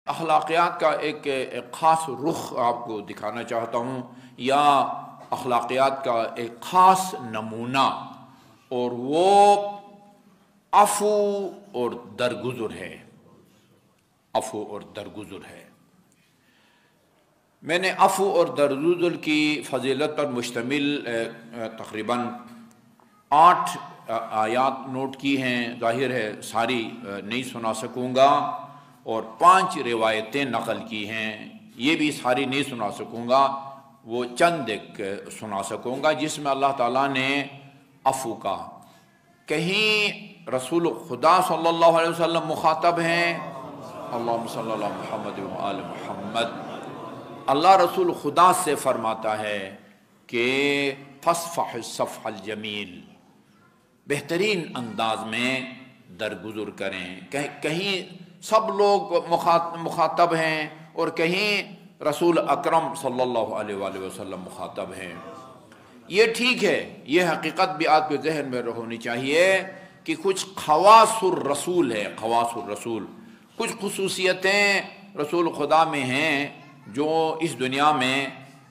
اخلاقیات کا ایک خاص رخ آپ کو دکھانا چاہتا ہوں، یا اخلاقیات کا ایک خاص نمونہ، اور وہ عفو اور درگزر ہے۔ عفو اور درگزر ہے۔ میں نے عفو اور درگزر کی فضیلت پر مشتمل تقریباً 8 آیات نوٹ کی ہیں۔ ظاہر ہے ساری نہیں سنا سکوں گا، اور 5 روایتیں نقل کی ہیں، یہ بھی ساری نہیں سنا سکوں گا، وہ چند ایک سنا سکوں گا جس میں اللہ تعالیٰ نے عفو کا، کہیں رسول خدا صلی اللہ علیہ وسلم مخاطب ہیں، اللہم صلی اللہ محمد و آل محمد، اللہ رسول خدا سے فرماتا ہے کہ فاصفح الصفح الجمیل، بہترین انداز میں درگزر کریں۔ کہیں سب لوگ مخاطب ہیں، اور کہیں رسول اکرم صلی اللہ علیہ وآلہ وسلم مخاطب ہیں۔ یہ ٹھیک ہے، یہ حقیقت بھی آپ کے ذہن میں ہونی چاہیے کہ کچھ خواص الرسول ہے، خواص الرسول، کچھ خصوصیتیں رسول خدا میں ہیں جو اس دنیا میں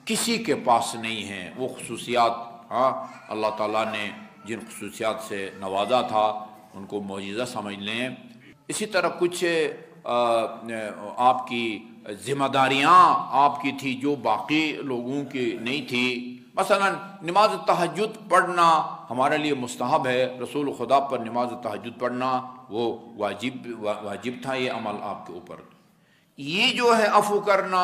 کسی کے پاس نہیں ہیں۔ وہ خصوصیات اللہ تعالیٰ نے جن خصوصیات سے نوازا تھا ان کو معجزہ سمجھ لیں۔ اسی طرح کچھ آپ کی ذمہ داریاں آپ کی تھی جو باقی لوگوں کی نہیں تھی۔ مثلا نماز تہجد پڑھنا ہمارے لیے مستحب ہے، رسول خدا پر نماز تہجد پڑھنا وہ واجب تھا، یہ عمل آپ کے اوپر۔ یہ جو ہے عفو کرنا،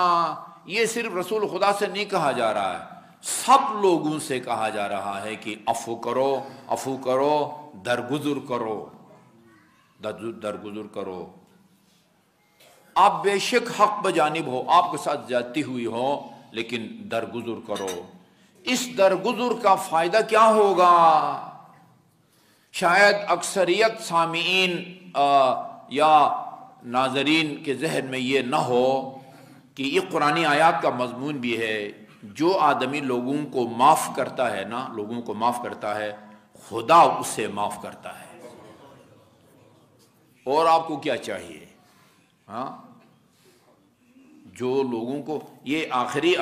یہ صرف رسول خدا سے نہیں کہا جا رہا ہے، سب لوگوں سے کہا جا رہا ہے کہ عفو کرو، عفو کرو، درگزر کرو، درگزر کرو۔ آپ بے شک حق بجانب ہو، آپ کے ساتھ زیادتی ہوئی ہو، لیکن درگزر کرو۔ اس درگزر کا فائدہ کیا ہوگا؟ شاید اکثریت سامعین یا ناظرین کے ذہن میں یہ نہ ہو کہ یہ قرآنی آیات کا مضمون بھی ہے، جو آدمی لوگوں کو معاف کرتا ہے نا، لوگوں کو معاف کرتا ہے، خدا اسے معاف کرتا ہے۔ اور آپ کو کیا چاہیے؟ جو لوگوں کو، یہ آخری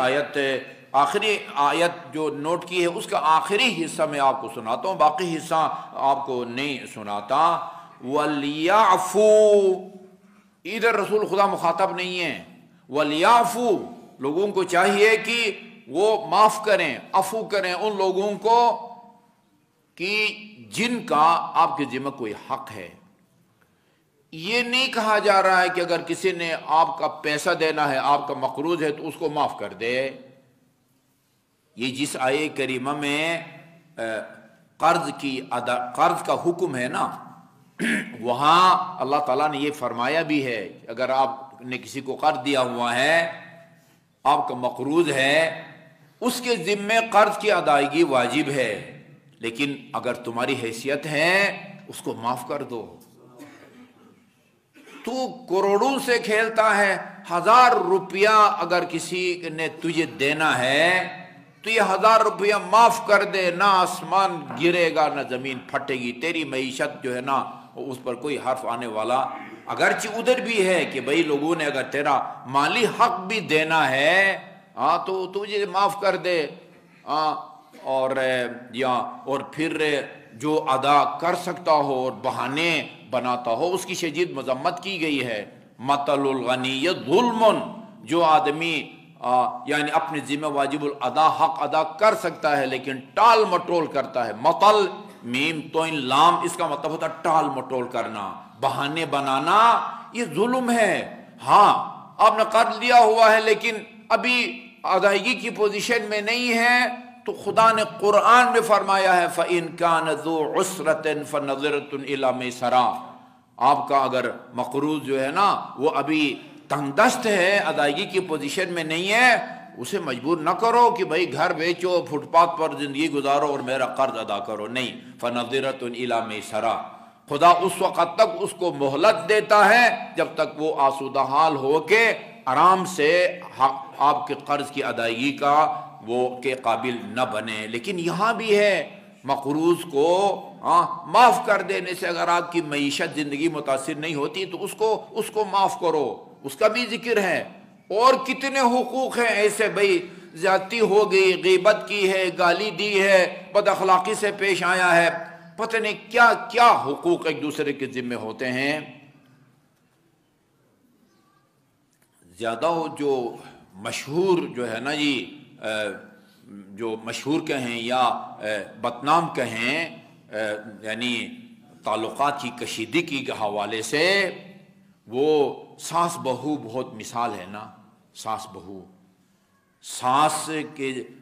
آیت جو نوٹ کی ہے اس کا آخری حصہ میں آپ کو سناتا ہوں، باقی حصہ آپ کو نہیں سناتا۔ وَلْيَعْفُوا، ادھر رسول خدا مخاطب نہیں ہے، وَلْيَعْفُوا، لوگوں کو چاہیے کہ وہ معاف کریں، عفو کریں ان لوگوں کو کہ جن کا آپ کے ذمہ کوئی حق ہے۔ یہ نہیں کہا جا رہا ہے کہ اگر کسی نے آپ کا پیسہ دینا ہے، آپ کا مقروض ہے تو اس کو معاف کر دے۔ یہ جس آیے کریمہ میں قرض کا حکم ہے نا، وہاں اللہ تعالیٰ نے یہ فرمایا بھی ہے، اگر آپ نے کسی کو قرض دیا ہوا ہے، آپ کا مقروض ہے، اس کے ذمے قرض کی ادائیگی واجب ہے، لیکن اگر تمہاری حیثیت ہے اس کو معاف کر دو۔ تو کروڑوں سے کھیلتا ہے، 1000 روپیہ اگر کسی نے تجھے دینا ہے تو یہ 1000 روپیہ معاف کر دے، نہ آسمان گرے گا نہ زمین پھٹے گی، تیری معیشت جو ہے نا اس پر کوئی حرف آنے والا، اگرچہ ادھر بھی ہے کہ بھئی لوگوں نے اگر تیرا مالی حق بھی دینا ہے تو تجھے معاف کر دے، اور پھر جو ادا کر سکتا ہو اور بہانے بناتا ہو اس کی شدید مذمت کی گئی ہے۔ مطل الغنی ظلم، جو آدمی یعنی اپنے ذمہ واجب الادا حق ادا کر سکتا ہے لیکن ٹال مٹول کرتا ہے، مطل میم توئن لام، اس کا مطلب ہوتا ہے ٹال مٹول کرنا، بہانے بنانا، یہ ظلم ہے۔ ہاں آپ نے قرض لیا ہوا ہے لیکن ابھی ادائیگی کی پوزیشن میں نہیں ہے، تو خدا نے قرآن میں فرمایا ہے فَإِن كَانَ ذُو عُسْرَةٍ فَنَظِرَةٌ إِلَىٰ مَيْسَرَةٍ، آپ کا اگر مقروض جو ہے نا وہ ابھی تنگ دست ہے، ادائیگی کی پوزیشن میں نہیں ہے، اسے مجبور نہ کرو کہ بھئی گھر بیچو، فٹ پاتھ پر زندگی گزارو اور میرا قرض ادا کرو، نہیں، فَنَظِرَةٌ إِلَىٰ مَيْسَرَةٍ، خدا اس وقت تک اس کو مہلت دیتا ہے جب تک وہ آسودہ حال ہو کے آرام سے آپ کے قرض کی ادائیگی کا وہ کے قابل نہ بنے۔ لیکن یہاں بھی ہے مقروض کو معاف کر دینے سے اگر آپ کی معیشت زندگی متاثر نہیں ہوتی تو اس کو معاف کرو، اس کا بھی ذکر ہے۔ اور کتنے حقوق ہیں ایسے، بھائی زیادتی ہو گئی، غیبت کی ہے، گالی دی ہے، بد اخلاقی سے پیش آیا ہے، پتہ نہیں کیا کیا حقوق ایک دوسرے کے ذمے ہوتے ہیں۔ زیادہ جو مشہور جو ہے نا جی، جو مشہور کہیں یا بدنام کہیں، یعنی تعلقات کی کشیدگی کے حوالے سے، وہ ساس بہو بہت مثال ہے نا۔ ساس بہو،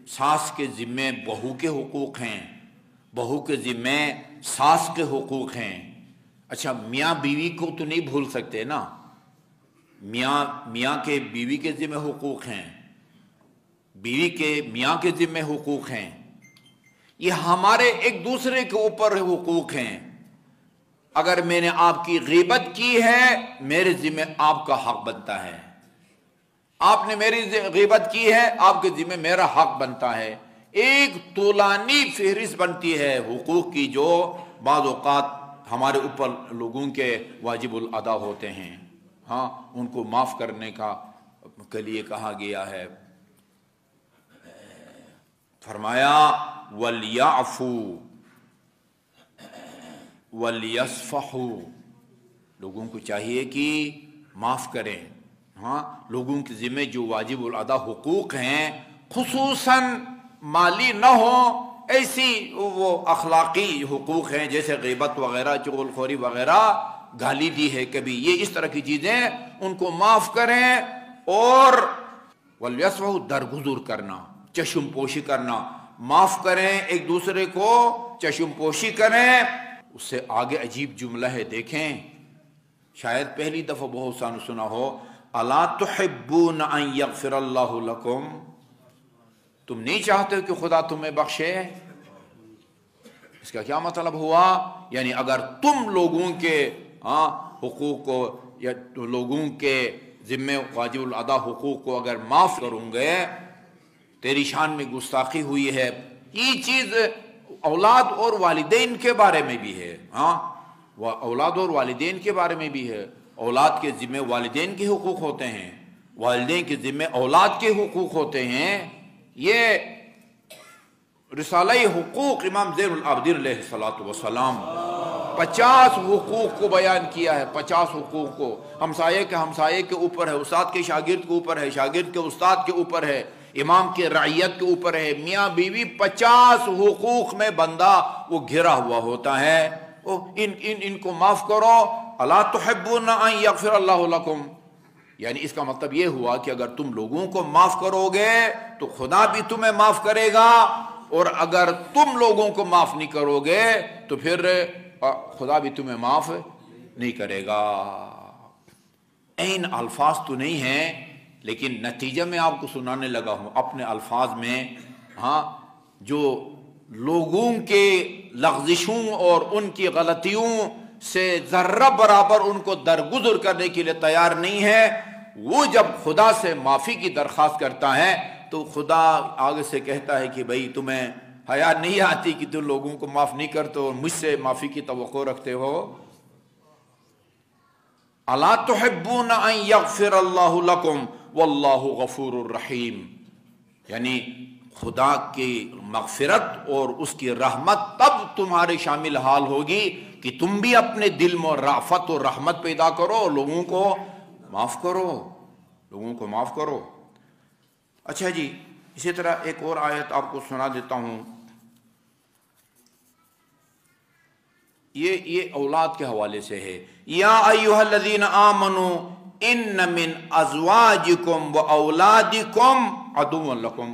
ساس کے ذمے بہو کے حقوق ہیں، بہو کے ذمے ساس کے حقوق ہیں۔ اچھا، میاں بیوی کو تو نہیں بھول سکتے نا، میاں کے بیوی کے ذمے حقوق ہیں، بیوی کے میاں کے ذمے حقوق ہیں، یہ ہمارے ایک دوسرے کے اوپر حقوق ہیں۔ اگر میں نے آپ کی غیبت کی ہے، میرے ذمے آپ کا حق بنتا ہے، آپ نے میری غیبت کی ہے، آپ کے ذمہ میرا حق بنتا ہے۔ ایک طولانی فہرست بنتی ہے حقوق کی، جو بعض اوقات ہمارے اوپر لوگوں کے واجب الادا ہوتے ہیں۔ ہاں، ان کو معاف کرنے کے لیے کہا گیا ہے۔ فرمایا وَلْيَعْفُوا وَلْيَصْفَحُوا، لوگوں کو چاہیے کہ معاف کریں۔ ہاں، لوگوں کے ذمہ جو واجب الادا حقوق ہیں، خصوصاً مالی نہ ہوں، ایسی وہ اخلاقی حقوق ہیں جیسے غیبت وغیرہ، چغل خوری وغیرہ، گالی دی ہے کبھی، یہ اس طرح کی چیزیں، ان کو معاف کریں۔ اور وَلْيَصْفَحُوا، درگزر کرنا، چشم پوشی کرنا، معاف کریں ایک دوسرے کو، چشم پوشی کریں۔ اس سے آگے عجیب جملہ ہے، دیکھیں، شاید پہلی دفعہ بہت سا نے سنا ہو، اَلَا تُحِبُّونَ أَن يَغْفِرَ اللَّهُ لَكُمْ، تم نہیں چاہتے کہ خدا تمہیں بخشے؟ اس کا کیا مطلب ہوا؟ یعنی اگر تم لوگوں کے حقوق کو یا لوگوں کے ذمہ واجب الادا حقوق کو اگر معاف کروں گے، تیری شان میں گستاخی ہوئی ہے۔ یہ چیز اولاد اور والدین کے بارے میں بھی ہے، اولاد اور والدین کے بارے میں بھی ہے۔ اولاد کے ذمہ والدین کے حقوق ہوتے ہیں، والدین کے ذمہ اولاد کے حقوق ہوتے ہیں۔ یہ رسالہ حقوق امام زین العابدین علیہ السلام 50 حقوق کو بیان کیا ہے، 50 حقوق کو۔ ہمسائے کے اوپر ہے، استاد کے شاگرد کے اوپر ہے، شاگرد کے استاد کے اوپر ہے، امام کے رعیت کے اوپر ہے، میاں بیوی، 50 حقوق میں بندہ وہ گھرا ہوا ہوتا ہے۔ ان کو معاف کرو۔ الا تحبون ان یغفر اللہ لکم، یعنی اس کا مطلب یہ ہوا کہ اگر تم لوگوں کو معاف کرو گے تو خدا بھی تمہیں معاف کرے گا، اور اگر تم لوگوں کو معاف نہیں کرو گے تو پھر خدا بھی تمہیں معاف نہیں کرے گا۔ عین الفاظ تو نہیں ہیں، لیکن نتیجہ میں آپ کو سنانے لگا ہوں اپنے الفاظ میں۔ جو لوگوں کے لغزشوں اور ان کی غلطیوں سے ذرہ برابر ان کو درگزر کرنے کے لیے تیار نہیں ہے، وہ جب خدا سے معافی کی درخواست کرتا ہے تو خدا آگے سے کہتا ہے کہ بھئی تمہیں حیا نہیں آتی کہ تم لوگوں کو معاف نہیں کرتے اور مجھ سے معافی کی توقع رکھتے ہو؟ الا تحبون ان یغفر اللہ لکم واللہ غفور الرحیم، یعنی خدا کی مغفرت اور اس کی رحمت تب تمہارے شامل حال ہوگی کہ تم بھی اپنے دل میں رافت اور رحمت پیدا کرو اور لوگوں کو معاف کرو، لوگوں کو معاف کرو۔ اچھا جی، اسی طرح ایک اور آیت آپ کو سنا دیتا ہوں، یہ اولاد کے حوالے سے ہے۔ یا ایھا الذین آمنوا ان من ازواجکم و اولادکم عدو لکم،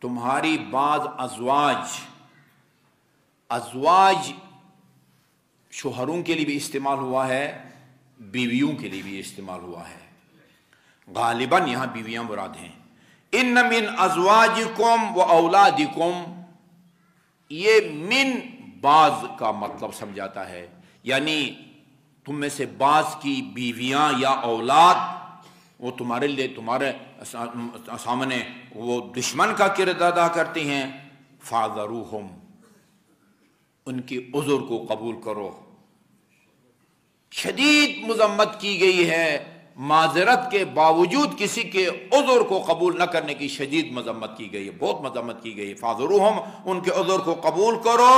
تمہاری بعض ازواج شوہروں کے لیے بھی استعمال ہوا ہے، بیویوں کے لیے بھی استعمال ہوا ہے، غالباً یہاں بیویاں مراد ہیں۔ ان من ازواجکم و اولادکم، یہ من بعض کا مطلب سمجھاتا ہے، یعنی تم میں سے بعض کی بیویاں یا اولاد وہ تمہارے لیے تمہارے سامنے وہ دشمن کا کردار ادا کرتی ہیں، فاعذروہم، ان کی عذر کو قبول کرو۔ شدید مذمت کی گئی ہے، معذرت کے باوجود کسی کے عذر کو قبول نہ کرنے کی شدید مذمت کی گئی ہے، بہت مذمت کی گئی ہے۔ فاعذروہم، ان کے عذر کو قبول کرو،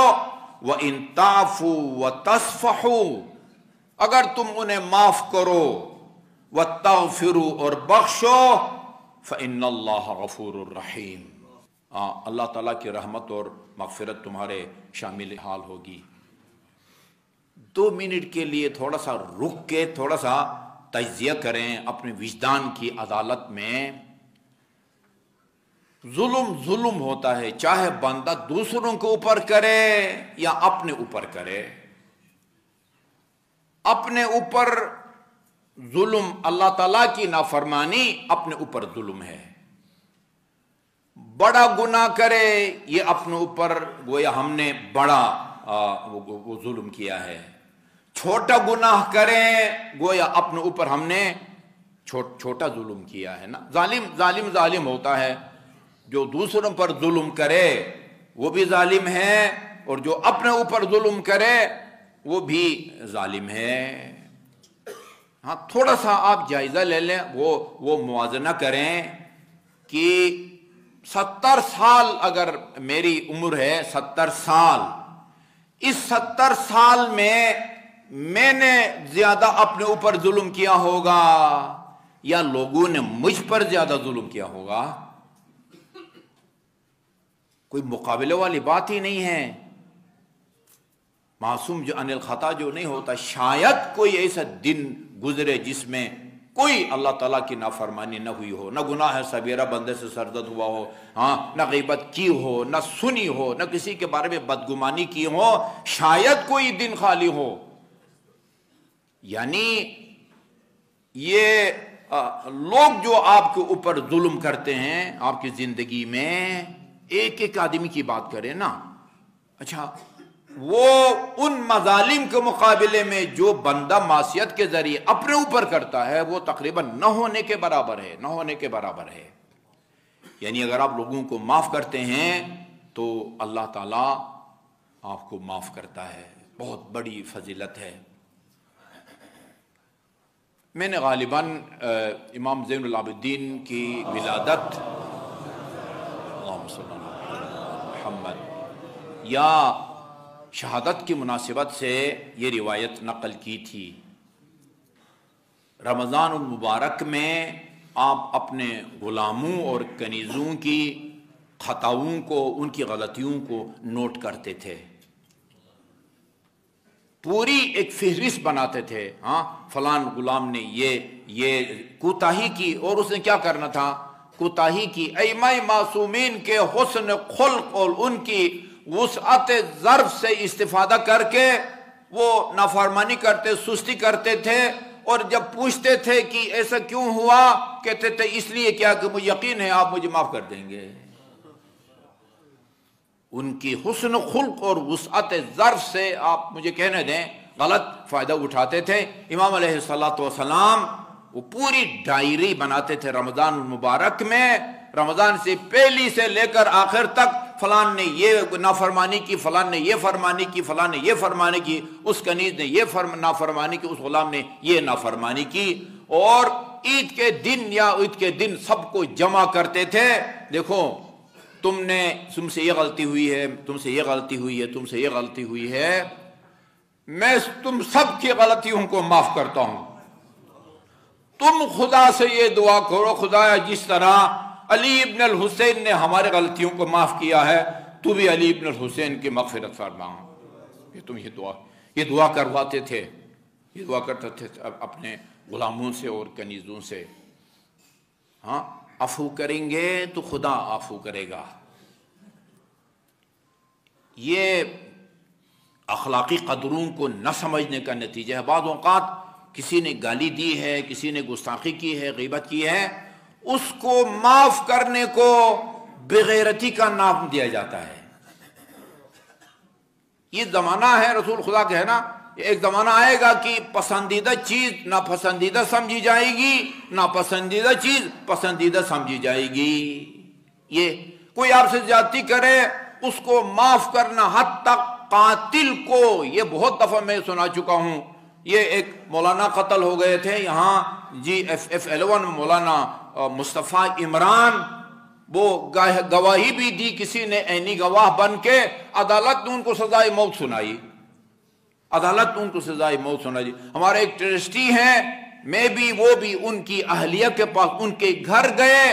وَإِن تَعْفُوا وَتَصْفَحُوا، اگر تم انہیں معاف کرو، وَتَغْفِرُوا، اور بخشو، فَإِنَّ اللَّهَ غَفُورٌ رَحِيمٌ، اللہ تعالیٰ کی رحمت اور مغفرت تمہارے شامل حال ہوگی۔ 2 منٹ کے لیے تھوڑا سا رک کے تھوڑا سا تجزیہ کریں اپنے وجدان کی عدالت میں۔ ظلم ہوتا ہے، چاہے بندہ دوسروں کے اوپر کرے یا اپنے اوپر کرے۔ اپنے اوپر ظلم، اللہ تعالیٰ کی نافرمانی اپنے اوپر ظلم ہے۔ بڑا گناہ کرے، یہ اپنے اوپر گویا ہم نے بڑا وہ ظلم کیا ہے۔ چھوٹا گناہ کریں، گویا اپنے اوپر ہم نے چھوٹا ظلم کیا ہے نا۔ ظالم ہوتا ہے، جو دوسروں پر ظلم کرے وہ بھی ظالم ہے، اور جو اپنے اوپر ظلم کرے وہ بھی ظالم ہے۔ ہاں، تھوڑا سا آپ جائزہ لے لیں، وہ موازنہ کریں کہ 70 سال اگر میری عمر ہے، 70 سال، اس 70 سال میں نے زیادہ اپنے اوپر ظلم کیا ہوگا یا لوگوں نے مجھ پر زیادہ ظلم کیا ہوگا؟ کوئی مقابلے والی بات ہی نہیں ہے۔ معصوم جو عن الخطا جو نہیں ہوتا، شاید کوئی ایسا دن گزرے جس میں کوئی اللہ تعالیٰ کی نافرمانی نہ ہوئی ہو، نہ گناہ صغیرہ بندے سے سرزد ہوا ہو، نہ غیبت کی ہو، نہ سنی ہو، نہ کسی کے بارے میں بدگمانی کی ہو، شاید کوئی دن خالی ہو۔ یعنی یہ لوگ جو آپ کے اوپر ظلم کرتے ہیں آپ کی زندگی میں، ایک آدمی کی بات کریں نا، اچھا وہ ان مظالم کے مقابلے میں جو بندہ معصیت کے ذریعے اپنے اوپر کرتا ہے وہ تقریباً نہ ہونے کے برابر ہے۔ یعنی اگر آپ لوگوں کو معاف کرتے ہیں تو اللہ تعالیٰ آپ کو معاف کرتا ہے، بہت بڑی فضیلت ہے۔ میں نے غالباً امام زین العابدین کی ولادت اللہم صلی اللہ علی محمد یا شہادت کی مناسبت سے یہ روایت نقل کی تھی۔ رمضان المبارک میں آپ اپنے غلاموں اور کنیزوں کی خطاؤں کو، ان کی غلطیوں کو نوٹ کرتے تھے، پوری ایک فہرست بناتے تھے۔ فلان غلام نے یہ کوتاہی کی، اور اس نے کیا کرنا تھا؟ کوتاہی کی۔ ائمہ معصومین کے حسن خلق اور ان کی وسعت ظرف سے استفادہ کر کے وہ نافرمانی کرتے، سستی کرتے تھے، اور جب پوچھتے تھے کہ ایسا کیوں ہوا، کہتے تھے اس لیے کیا کہ مجھے یقین ہے آپ مجھے معاف کر دیں گے۔ ان کی حسن خلق اور وسعت ظرف سے آپ مجھے کہنے دیں غلط فائدہ اٹھاتے تھے۔ امام علیہ السلام وہ پوری ڈائری بناتے تھے رمضان المبارک میں، رمضان سے پہلی سے لے کر آخر تک، فلان نے یہ نافرمانی کی، فلان نے یہ فرمانی کی، فلان نے یہ فرمانی کی، اس کنیز نے یہ نافرمانی کی، اس غلام نے یہ نافرمانی کی، اور عید کے دن سب کو جمع کرتے تھے۔ دیکھو تم سے یہ غلطی ہوئی ہے، تم سے یہ غلطی ہوئی ہے، تم سے یہ غلطی ہوئی ہے، میں تم سب کی غلطیوں کو معاف کرتا ہوں۔ تم خدا سے یہ دعا کرو، خدایا جس طرح علی ابن الحسین نے ہمارے غلطیوں کو معاف کیا ہے، تو بھی علی ابن الحسین کی مغفرت فرما۔ تم یہ دعا کرواتے تھے، یہ دعا کرتے تھے اپنے غلاموں سے اور کنیزوں سے۔ عفو کریں گے تو خدا عفو کرے گا۔ یہ اخلاقی قدروں کو نہ سمجھنے کا نتیجہ ہے۔ بعض اوقات کسی نے گالی دی ہے، کسی نے گستاخی کی ہے، غیبت کی ہے، اس کو معاف کرنے کو بغیرتی کا نام دیا جاتا ہے۔ یہ زمانہ ہے، رسول خدا کا ہے نا، ایک زمانہ آئے گا کہ پسندیدہ چیز ناپسندیدہ سمجھی جائے گی، ناپسندیدہ چیز پسندیدہ سمجھی جائے گی۔ یہ کوئی آپ سے زیادتی کرے اس کو معاف کرنا، حتی تک قاتل کو، یہ بہت دفعہ میں سنا چکا ہوں، یہ ایک مولانا قتل ہو گئے تھے یہاں GFF11 مولانا مصطفیٰ عمران، وہ گواہی بھی دی، کسی نے عینی گواہ بن کے، عدالت نے ان کو سزائے موت سنائی، عدالت نے ان کو سزائے موت سنائی۔ ہمارے ایک ٹرسٹی ہیں، میں بھی وہ بھی ان کی اہلیہ کے پاس ان کے گھر گئے،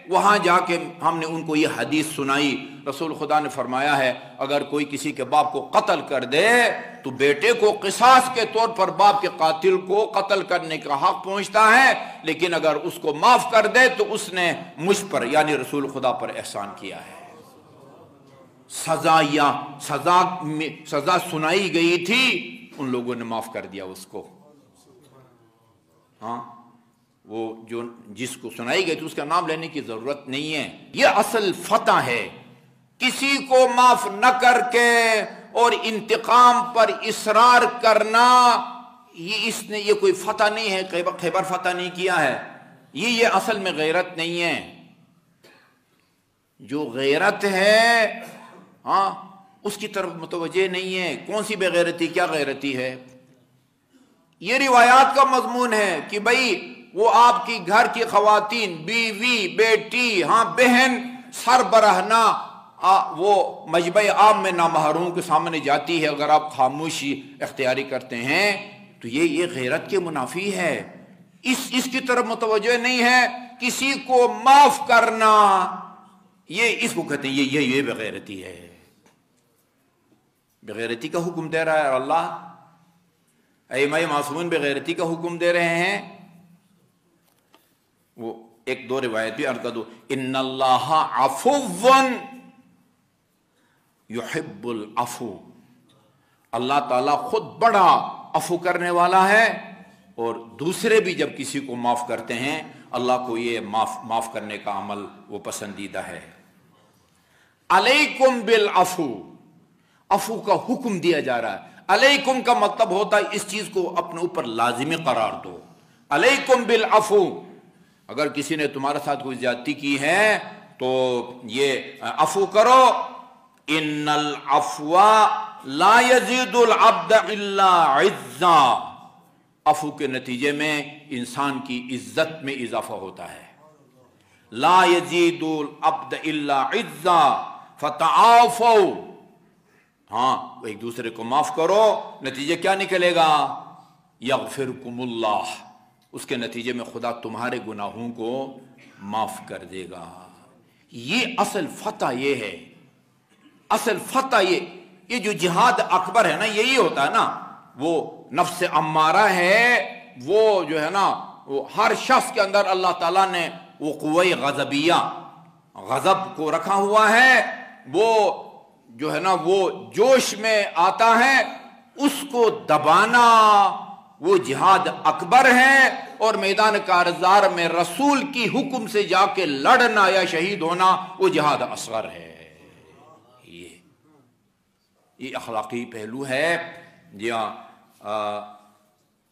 وہاں جا کے ہم نے ان کو یہ حدیث سنائی۔ رسول خدا نے فرمایا ہے اگر کوئی کسی کے باپ کو قتل کر دے تو بیٹے کو قصاص کے طور پر باپ کے قاتل کو قتل کرنے کا حق پہنچتا ہے، لیکن اگر اس کو معاف کر دے تو اس نے مجھ پر یعنی رسول خدا پر احسان کیا ہے۔ سزا سنائی گئی تھی، ان لوگوں نے معاف کر دیا اس کو۔ ہاں، وہ جو جس کو سنائی گئی تھی اس کا نام لینے کی ضرورت نہیں ہے۔ یہ اصل فتح ہے، کسی کو معاف نہ کر کے اور انتقام پر اصرار کرنا، یہ کوئی فتح نہیں ہے، خیبر فتح نہیں کیا ہے، یہ اصل میں غیرت نہیں ہے۔ جو غیرت ہے ہاں اس کی طرف متوجہ نہیں ہے۔ کون سی بے غیرتی، کیا غیرتی ہے؟ یہ روایات کا مضمون ہے کہ بھئی وہ آپ کی گھر کی خواتین، بیوی، بیٹی، ہاں بہن، سربراہنا وہ مجمع عام میں نامحروم کے سامنے جاتی ہے، اگر آپ خاموشی اختیاری کرتے ہیں تو یہ غیرت کے منافی ہے۔ اس کی طرف متوجہ نہیں ہے۔ کسی کو معاف کرنا، اس کو کہتے ہیں یہ بغیرتی ہے۔ بغیرتی کا حکم دے رہا ہے اللہ، ائمہ معصومین بغیرتی کا حکم دے رہے ہیں۔ وہ ایک دو روایت بھی عرض کر دو، ان اللہ عفو یحب العفو، اللہ تعالیٰ خود بڑا عفو کرنے والا ہے، اور دوسرے بھی جب کسی کو معاف کرتے ہیں اللہ کو یہ معاف کرنے کا عمل وہ پسندیدہ ہے۔ علیکم بالعفو، عفو کا حکم دیا جا رہا ہے۔ علیکم کا مطلب ہوتا ہے اس چیز کو اپنے اوپر لازمی قرار دو۔ علیکم بالعفو، اگر کسی نے تمہارے ساتھ کوئی زیادتی کی ہے تو یہ عفو کرو۔ ان العفو لا یزید العبد الا عزا، عفو کے نتیجے میں انسان کی عزت میں اضافہ ہوتا ہے۔ لا یزید العبد الا عزا فتعافوا، ہاں ایک دوسرے کو معاف کرو، نتیجے کیا نکلے گا؟ یغفرکم اللہ، اس کے نتیجے میں خدا تمہارے گناہوں کو معاف کر دے گا۔ یہ اصل فتح یہ ہے، اصل فتح یہ جو جہاد اکبر ہے نا، یہی ہوتا ہے نا۔ وہ نفس امارہ ہے، وہ جو ہے نا وہ ہر شخص کے اندر اللہ تعالیٰ نے وہ قوہ غضبیہ، غضب کو رکھا ہوا ہے، وہ جو ہے نا وہ جوش میں آتا ہے، اس کو دبانا وہ جہاد اکبر ہے، اور میدان کارزار میں رسول کی حکم سے جا کے لڑنا یا شہید ہونا وہ جہاد اصغر ہے۔ یہ اخلاقی پہلو ہے۔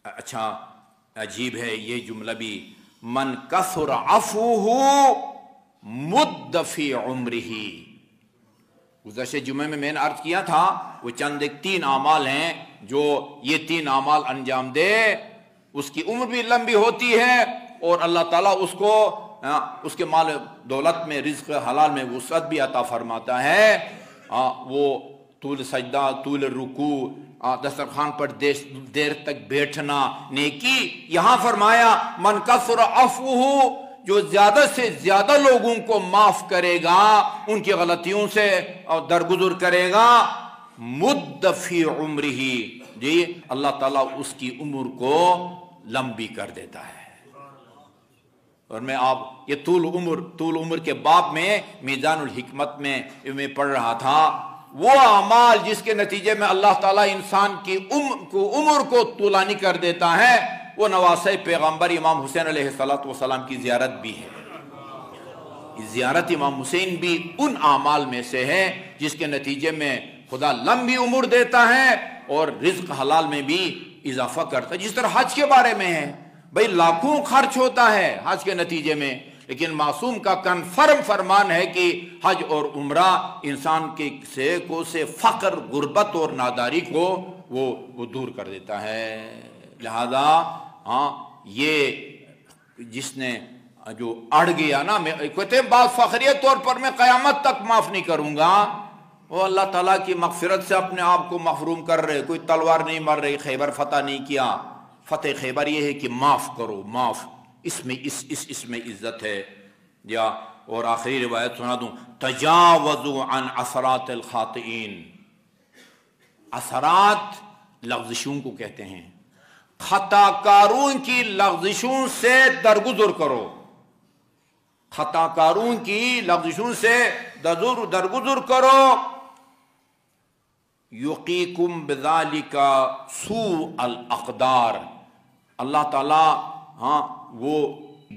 اچھا عجیب ہے یہ جملہ بھی، من کثر عفوہ مد فی عمرہ۔ گزشتہ جمعے میں نے عرض کیا تھا وہ چند ایک 3 اعمال ہیں، جو یہ 3 اعمال انجام دے اس کی عمر بھی لمبی ہوتی ہے، اور اللہ تعالیٰ اس کو اس کے مال دولت میں، رزق حلال میں وسعت بھی عطا فرماتا ہے۔ وہ طول سجدہ، طول رکوع، دسترخوان پر دیر تک بیٹھنا نیکی۔ یہاں فرمایا من کثر عفوہ، جو زیادہ سے زیادہ لوگوں کو معاف کرے گا، ان کی غلطیوں سے درگزر کرے گا، مد فی عمرہ، جی اللہ تعالیٰ اس کی عمر کو لمبی کر دیتا ہے۔ اور میں یہ طول عمر کے باب میں میزان الحکمت میں پڑھ رہا تھا، وہ اعمال جس کے نتیجے میں اللہ تعالیٰ انسان کی عمر کو طولانی کر دیتا ہے، وہ نواسۂ پیغمبر امام حسین علیہ السلام کی زیارت بھی ہے۔ زیارت امام حسین بھی ان اعمال میں سے ہے جس کے نتیجے میں خدا لمبی عمر دیتا ہے اور رزق حلال میں بھی اضافہ کرتا ہے۔ جس طرح حج کے بارے میں ہے، بھئی لاکھوں خرچ ہوتا ہے حج کے نتیجے میں، لیکن معصوم کا کنفرم فرمان ہے کہ حج اور عمرہ انسان کے سے فقر، غربت اور ناداری کو وہ دور کر دیتا ہے۔ لہذا یہ جس نے جو اڑ گیا نا، میں کہتے ہیں بات فخریہ طور پر میں قیامت تک معاف نہیں کروں گا، وہ اللہ تعالیٰ کی مغفرت سے اپنے آپ کو محروم کر رہے، کوئی تلوار نہیں مار رہی، خیبر فتح نہیں کیا۔ فتح خیبر یہ ہے کہ معاف کرو، معاف، اس میں عزت ہے۔ یا اور آخری روایت سنا دوں، تجاوزوا عن عثرات الخاطئین، عثرات لغزشوں کو کہتے ہیں، خطا کاروں کی لغزشوں سے درگزر کرو، خطا کاروں کی لغزشوں سے درگزر کرو، یقیکم بذالک سوء الاقدار، اللہ تعالیٰ وہ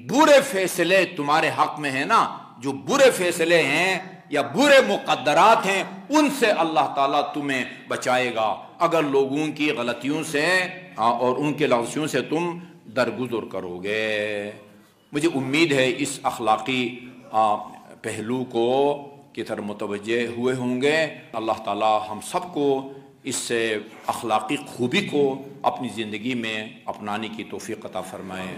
برے فیصلے تمہارے حق میں ہیں نا، جو برے فیصلے ہیں یا برے مقدرات ہیں، ان سے اللہ تعالیٰ تمہیں بچائے گا اگر لوگوں کی غلطیوں سے اور ان کے لغزشوں سے تم درگزر کرو گے۔ مجھے امید ہے اس اخلاقی پہلو کو کی طرف متوجہ ہوئے ہوں گے۔ اللہ تعالیٰ ہم سب کو اس سے اخلاقی خوبی کو اپنی زندگی میں اپنانے کی توفیق عطا فرمائے۔